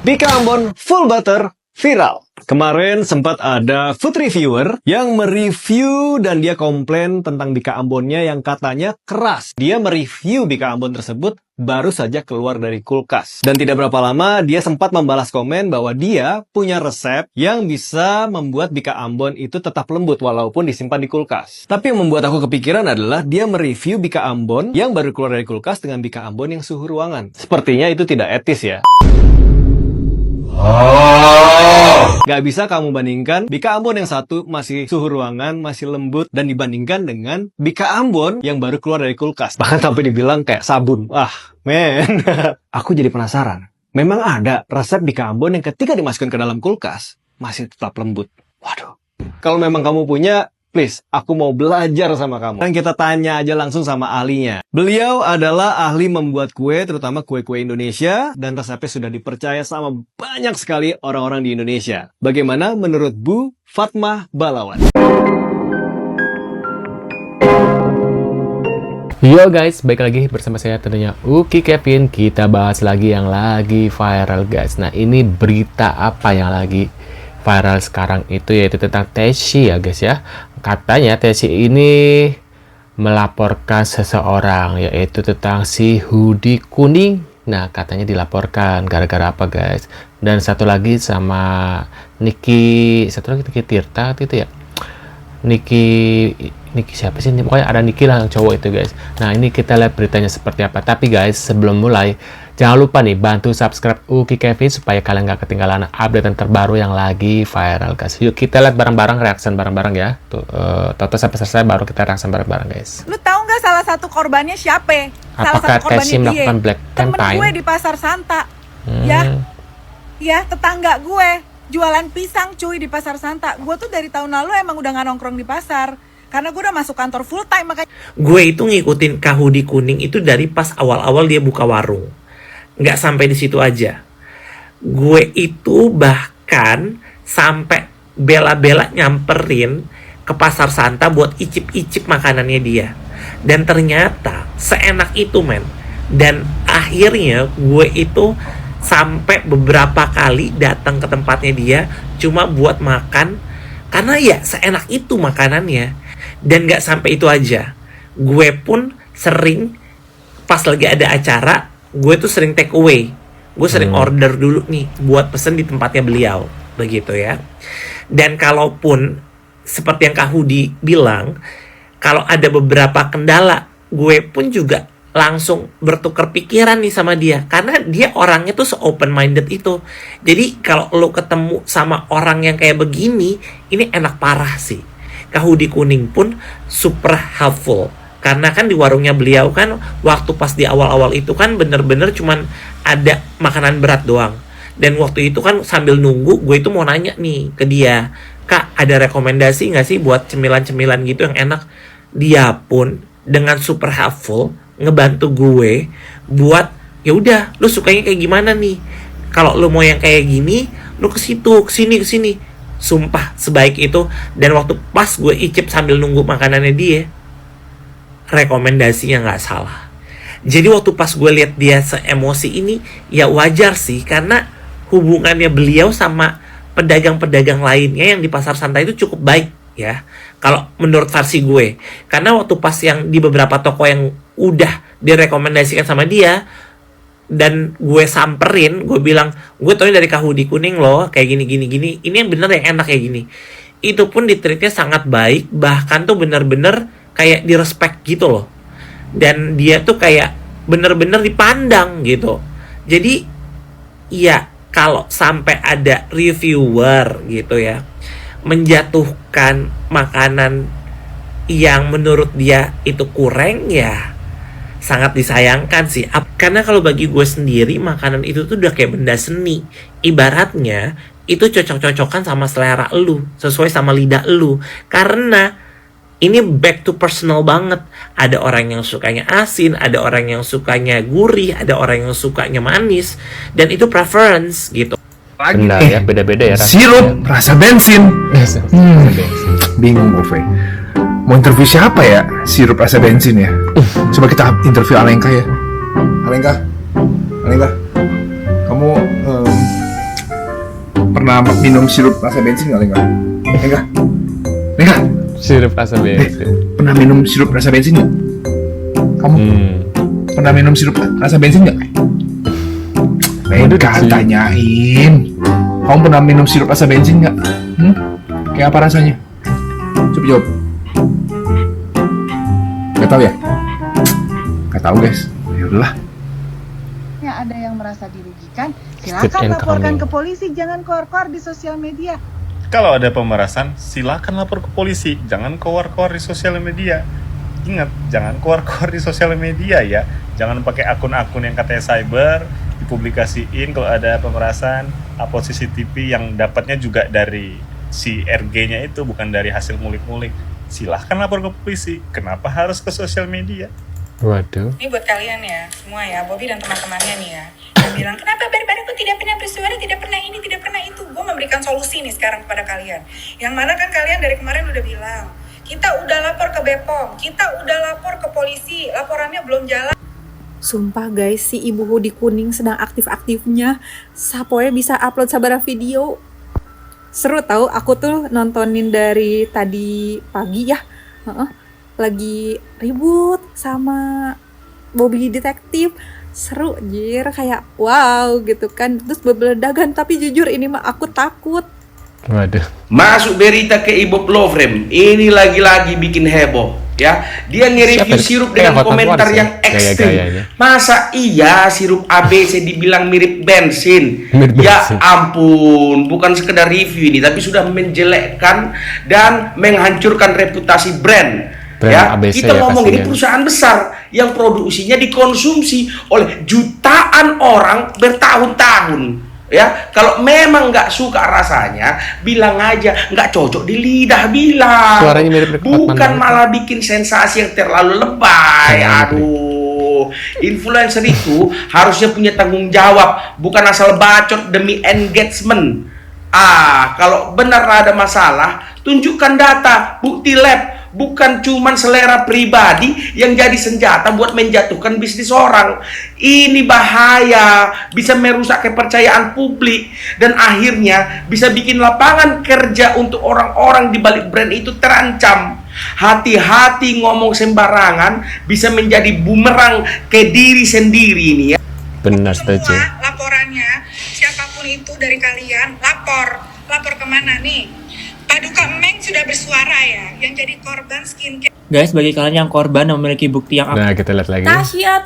Bika Ambon Full Butter viral. Kemarin sempat ada food reviewer yang mereview dan dia komplain tentang Bika Ambonnya yang katanya keras. Dia mereview Bika Ambon tersebut baru saja keluar dari kulkas. Dan tidak berapa lama dia sempat membalas komen bahwa dia punya resep yang bisa membuat Bika Ambon itu tetap lembut walaupun disimpan di kulkas. Tapi yang membuat aku kepikiran adalah dia mereview Bika Ambon yang baru keluar dari kulkas dengan Bika Ambon yang suhu ruangan. Sepertinya itu tidak etis ya. Gak bisa kamu bandingkan Bika Ambon yang satu masih suhu ruangan, masih lembut, dan dibandingkan dengan Bika Ambon yang baru keluar dari kulkas. Bahkan sampai dibilang kayak sabun. Men. Aku jadi penasaran. Memang ada resep Bika Ambon yang ketika dimasukkan ke dalam kulkas, masih tetap lembut. Waduh. Kalau memang kamu punya, please, aku mau belajar sama kamu. Dan kita tanya aja langsung sama ahlinya. Beliau adalah ahli membuat kue, terutama kue-kue Indonesia, dan resepnya sudah dipercaya sama banyak sekali orang-orang di Indonesia. Bagaimana menurut Bu Fatmah Balawan? Yo guys, baik lagi bersama saya tentunya Uki Kevin. Kita bahas lagi yang lagi viral guys. Nah, ini berita apa yang lagi viral sekarang itu, yaitu tentang Tessy ya guys ya. Katanya Tessy ini melaporkan seseorang, yaitu tentang si hoodie kuning. Nah, katanya dilaporkan gara-gara apa guys. Dan satu lagi sama Niki Tirta itu ya. Niki siapa sih? Pokoknya ada Niki lah yang cowok itu guys. Nah, ini kita lihat beritanya seperti apa. Tapi guys, sebelum mulai, jangan lupa nih bantu subscribe Uki Kevin supaya kalian gak ketinggalan update terbaru yang lagi viral guys. Yuk kita lihat bareng-bareng, reaction bareng-bareng ya. Tuh, tonton sampai selesai baru kita reaction bareng-bareng guys. Lu tahu nggak salah satu korbannya siapa? Apakah Tessy melakukan black temen campaign? gue di Pasar Santa. Ya tetangga gue jualan pisang cuy di Pasar Santa. Gue tuh dari tahun lalu emang udah gak nongkrong di pasar karena gue udah masuk kantor full time, makanya gue itu ngikutin Kak Hoodie Kuning itu dari pas awal-awal dia buka warung. Nggak sampai di situ aja. Gue itu bahkan sampai bela-bela nyamperin ke Pasar Santa buat icip-icip makanannya dia. Dan ternyata seenak itu men. Dan akhirnya gue itu sampai beberapa kali datang ke tempatnya dia cuma buat makan karena ya seenak itu makanannya. Dan gak sampai itu aja, gue pun sering pas lagi ada acara, gue tuh sering take away. Gue sering order dulu nih buat pesen di tempatnya beliau, begitu ya. Dan kalaupun seperti yang Kak Hoodie bilang, kalau ada beberapa kendala, gue pun juga langsung bertukar pikiran nih sama dia. Karena dia orangnya tuh se-open minded itu. Jadi kalau lo ketemu sama orang yang kayak begini, ini enak parah sih. Kak Hoodie Kuning pun super helpful. Karena kan di warungnya beliau kan, waktu pas di awal-awal itu kan bener-bener cuman ada makanan berat doang. Dan waktu itu kan sambil nunggu, gue itu mau nanya nih ke dia, Kak, ada rekomendasi nggak sih buat cemilan-cemilan gitu yang enak? Dia pun dengan super helpful ngebantu gue buat ya udah lu sukanya kayak gimana nih, kalau lu mau yang kayak gini lu ke situ, ke sini. Sumpah sebaik itu. Dan waktu pas gue icip sambil nunggu makanannya dia, rekomendasinya nggak salah. Jadi waktu pas gue lihat dia se-emosi ini, ya wajar sih karena hubungannya beliau sama pedagang-pedagang lainnya yang di Pasar Santa itu cukup baik ya, kalau menurut versi gue. Karena waktu pas yang di beberapa toko yang udah direkomendasikan sama dia dan gue samperin, gue bilang, gue taunya dari Kak Hoodie Kuning loh, kayak gini, ini yang bener yang enak kayak gini. Itu pun ditreatnya sangat baik, bahkan tuh bener-bener kayak direspek gitu loh. Dan dia tuh kayak bener-bener dipandang gitu. Jadi ya kalau sampai ada reviewer gitu ya menjatuhkan makanan yang menurut dia itu kurang, ya sangat disayangkan sih. Karena kalau bagi gue sendiri, makanan itu tuh udah kayak benda seni. Ibaratnya itu cocok-cocokan sama selera elu, sesuai sama lidah elu. Karena ini back to personal banget. Ada orang yang sukanya asin, ada orang yang sukanya gurih, ada orang yang sukanya manis. Dan itu preference gitu. Benar ya, beda-beda ya rasanya. Sirup rasa bensin. Bingung gue. Mau interview siapa ya? Sirup rasa bensin ya. Coba kita interview Alenka ya. Alenka, kamu pernah minum sirup rasa bensin nggak, Lengga? Lengga, Sirup rasa bensin. pernah minum sirup rasa bensin nggak? Kamu pernah minum sirup rasa bensin nggak? Lengga tanyain, kamu pernah minum sirup rasa bensin nggak? Kayak apa rasanya? Coba jawab. Gak tahu ya? Gak tahu guys. Ya udahlah. Ada yang merasa dirugikan, Step silakan laporkan incoming. ke polisi, jangan keluar-keluar di sosial media. Kalau ada pemerasan, silakan lapor ke polisi. Jangan keluar-keluar di sosial media. Ingat, jangan keluar-keluar di sosial media ya. Jangan pakai akun-akun yang katanya cyber, dipublikasiin kalau ada pemerasan, upload CCTV yang dapatnya juga dari si RG-nya itu, bukan dari hasil ngulik-ngulik. Silahkan lapor ke polisi. Kenapa harus ke sosial media? Waduh. Ini buat kalian ya, semua ya, Bobby dan teman-temannya nih ya. Yang bilang, kenapa baru-baru aku tidak pernah bersuara, tidak pernah ini, tidak pernah itu. Gue memberikan solusi nih sekarang kepada kalian. Yang mana kan kalian dari kemarin udah bilang, kita udah lapor ke Bepom, kita udah lapor ke polisi, laporannya belum jalan. Sumpah guys, si ibu hoodie kuning sedang aktif-aktifnya. Sapoe bisa upload sabara video. Seru tahu, aku tuh nontonin dari tadi pagi ya. Lagi ribut sama Bobby detektif. Seru jir, kayak wow gitu kan. Terus bebeledagan, tapi jujur ini mah aku takut. Waduh. Masuk berita ke Ibu Lovren, ini lagi-lagi bikin heboh ya. Dia nge-review Siapa? sirup Kayak dengan Hotman komentar Wars ya, yang ekstrim. gaya-gayanya. Masa iya sirup ABC dibilang mirip bensin? Mirip Ya bensin. ampun, bukan sekedar review ini, tapi sudah menjelekkan dan menghancurkan reputasi brand. Brand Ya, ABC kita ya ngomong ini pastinya. perusahaan besar yang produksinya dikonsumsi oleh jutaan orang bertahun-tahun. Ya, kalau memang nggak suka rasanya, bilang aja nggak cocok di lidah, bilang. Suaranya mirip Hotman Bukan banget. malah bikin sensasi yang terlalu lebay. Kayak Aduh, influencer itu harusnya punya tanggung jawab, bukan asal bacot demi engagement. Kalau benar ada masalah, tunjukkan data, bukti lab. Bukan cuman selera pribadi yang jadi senjata buat menjatuhkan bisnis orang. Ini bahaya, bisa merusak kepercayaan publik dan akhirnya bisa bikin lapangan kerja untuk orang-orang di balik brand itu terancam. Hati-hati ngomong sembarangan, bisa menjadi bumerang ke diri sendiri nih ya. Benar setuju. Semua laporannya, siapapun itu dari kalian, lapor kemana nih? Paduka Meng sudah bersuara ya, yang jadi korban skincare. Guys, bagi kalian yang korban dan memiliki bukti yang Nah, kita lihat lagi.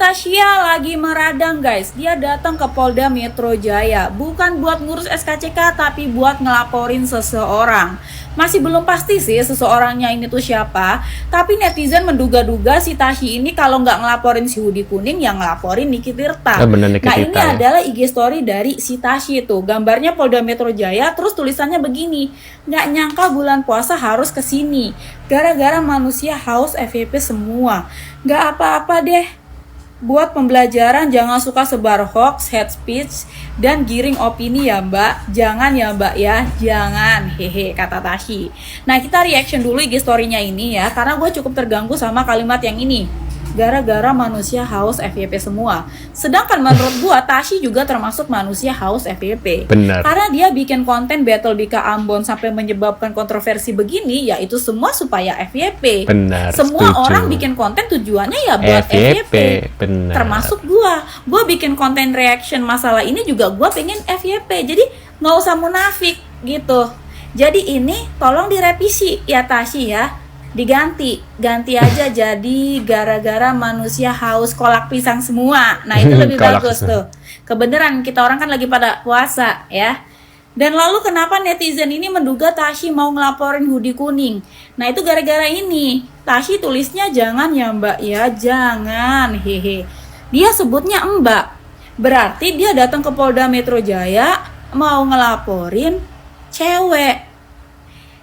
Tasya lagi meradang guys. Dia datang ke Polda Metro Jaya. Bukan buat ngurus SKCK, tapi buat ngelaporin seseorang. Masih belum pasti sih seseorangnya ini tuh siapa. Tapi netizen menduga-duga si Tasya ini kalau nggak ngelaporin si hoodie kuning, yang ngelaporin Niki Tirta. Bener, Niki Nah Tirta, ini ya. adalah IG story dari si Tasya tuh. Gambarnya Polda Metro Jaya, terus tulisannya begini. Nggak nyangka bulan puasa harus kesini. Gara-gara manusia haus FYP semua. Nggak apa-apa deh. Buat pembelajaran, jangan suka sebar hoax, hate speech, dan giring opini ya mbak. Jangan ya mbak ya, jangan. Hehe, kata Tasya. Nah kita reaction dulu IG story-nya ini ya, karena gue cukup terganggu sama kalimat yang ini. Gara-gara manusia haus FYP semua. Sedangkan menurut gue, Tasya juga termasuk manusia haus FYP. Benar. Karena dia bikin konten battle Bika Ambon sampai menyebabkan kontroversi begini, yaitu semua supaya FYP. Benar, Semua setuju. orang bikin konten tujuannya ya buat FYP. Benar. Termasuk gua bikin konten reaction masalah ini juga gua pengen FYP. Jadi nggak usah munafik gitu. Jadi ini tolong direvisi ya Tasya ya. Ganti aja jadi gara-gara manusia haus kolak pisang semua. Nah itu lebih Kolak bagus pisang. tuh. Kebenaran kita orang kan lagi pada puasa ya. Dan lalu kenapa netizen ini menduga Tasya mau ngelaporin hoodie kuning? Nah itu gara-gara ini. Tasya tulisnya jangan ya mbak ya, jangan, hehe. Dia sebutnya mbak. Berarti dia datang ke Polda Metro Jaya mau ngelaporin cewek.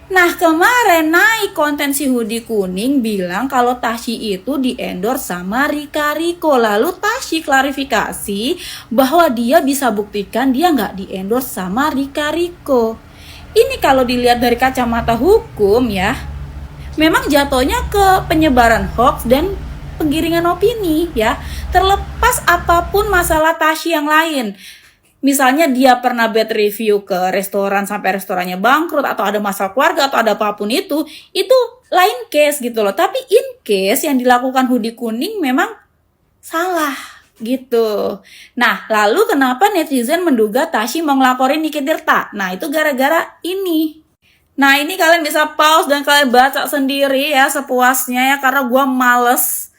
Nah kemarin naik konten si hoodie kuning bilang kalau Tasya itu di-endorse sama Rika Riko. Lalu Tasya klarifikasi bahwa dia bisa buktikan dia nggak di-endorse sama Rika Riko. Ini kalau dilihat dari kacamata hukum ya, memang jatuhnya ke penyebaran hoax dan penggiringan opini ya. Terlepas apapun masalah Tasya yang lain. misalnya dia pernah bad review ke restoran sampai restorannya bangkrut atau ada masalah keluarga atau ada apapun itu lain case gitu loh. Tapi in case yang dilakukan hoodie kuning memang salah gitu. Nah, lalu kenapa netizen menduga Tashi mau ngelaporin Niki Tirta? Nah, itu gara-gara ini. Nah, ini kalian bisa pause dan kalian baca sendiri ya sepuasnya ya, karena gua males.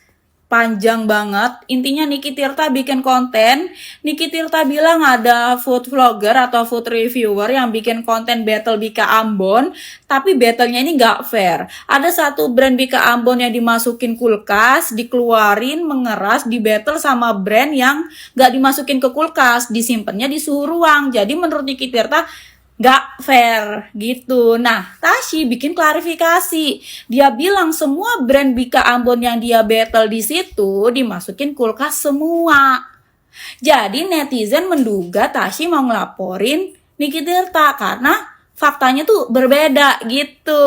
Panjang banget. Intinya Niki Tirta bikin konten. Niki Tirta bilang ada food vlogger atau food reviewer yang bikin konten battle Bika Ambon, tapi battlenya ini gak fair. Ada satu brand Bika Ambon yang dimasukin kulkas, dikeluarin, mengeras, di battle sama brand yang gak dimasukin ke kulkas, disimpannya di suhu ruang. Jadi menurut Niki Tirta gak fair gitu. Nah, Tashi bikin klarifikasi. Dia bilang semua brand Bika Ambon yang dia battle di situ dimasukin kulkas semua. Jadi netizen menduga Tashi mau ngelaporin Niki Tirta karena faktanya tuh berbeda gitu.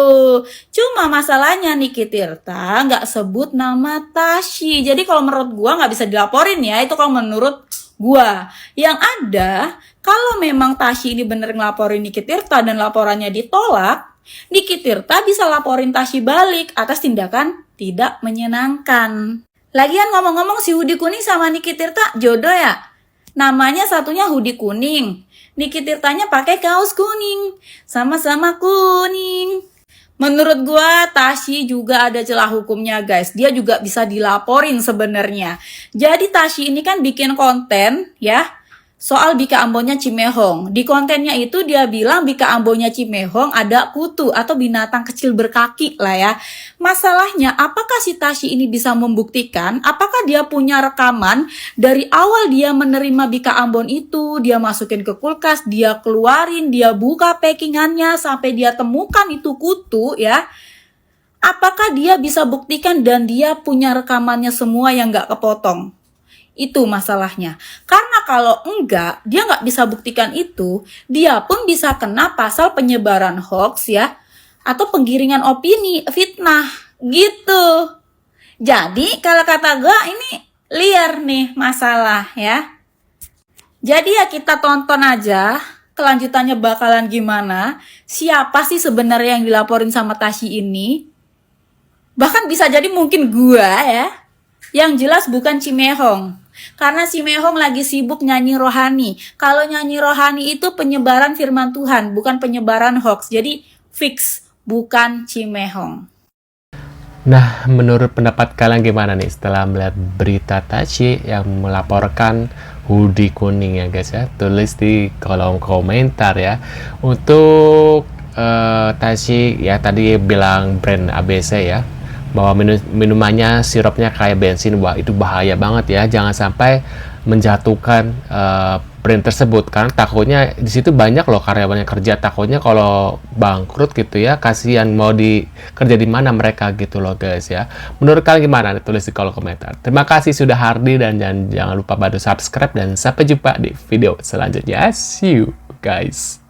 Cuma masalahnya Niki Tirta nggak sebut nama Tashi. Jadi kalau menurut gua nggak bisa dilaporin ya. Itu kalau menurut gua. Yang ada, kalau memang Tashi ini bener ngelaporin Niki Tirta dan laporannya ditolak, Niki Tirta bisa laporin Tashi balik atas tindakan tidak menyenangkan. Lagian ngomong-ngomong, si hoodie kuning sama Niki Tirta jodoh ya? Namanya satunya hoodie kuning, Niki Tirtanya pakai kaos kuning, sama-sama kuning. Menurut gua Tashi juga ada celah hukumnya guys. Dia juga bisa dilaporin sebenarnya. Jadi Tashi ini kan bikin konten ya soal Bika Ambonnya Cimehong. Di kontennya itu dia bilang Bika Ambonnya Cimehong ada kutu atau binatang kecil berkaki lah ya. Masalahnya apakah si Tashi ini bisa membuktikan? Apakah dia punya rekaman dari awal dia menerima Bika Ambon itu, dia masukin ke kulkas, dia keluarin, dia buka packingannya sampai dia temukan itu kutu ya. Apakah dia bisa buktikan dan dia punya rekamannya semua yang gak kepotong? Itu masalahnya. Karena kalau enggak, dia nggak bisa buktikan itu, dia pun bisa kena pasal penyebaran hoax ya, atau penggiringan opini, fitnah, gitu. Jadi kalau kata gue ini liar nih masalah ya. Jadi ya kita tonton aja kelanjutannya bakalan gimana. Siapa sih sebenarnya yang dilaporin sama Tashi ini? Bahkan bisa jadi mungkin gua ya. Yang jelas bukan Cimehong. Karena Cimehong lagi sibuk nyanyi rohani. Kalau nyanyi rohani itu penyebaran firman Tuhan, bukan penyebaran hoax. Jadi fix, bukan Cimehong. Nah, menurut pendapat kalian gimana nih setelah melihat berita Tashi yang melaporkan hoodie kuning ya guys ya? Tulis di kolom komentar ya. Untuk Tashi ya tadi bilang brand ABC ya, bahwa minumannya sirupnya kayak bensin. Wah, itu bahaya banget ya, jangan sampai menjatuhkan brand tersebut, karena takutnya di situ banyak loh karyawan yang kerja, takutnya kalau bangkrut gitu ya, kasihan, mau kerja di mana mereka gitu loh guys ya. Menurut kalian gimana? Tulis di kolom komentar. Terima kasih sudah hadir dan jangan lupa bantu subscribe dan sampai jumpa di video selanjutnya. See you guys.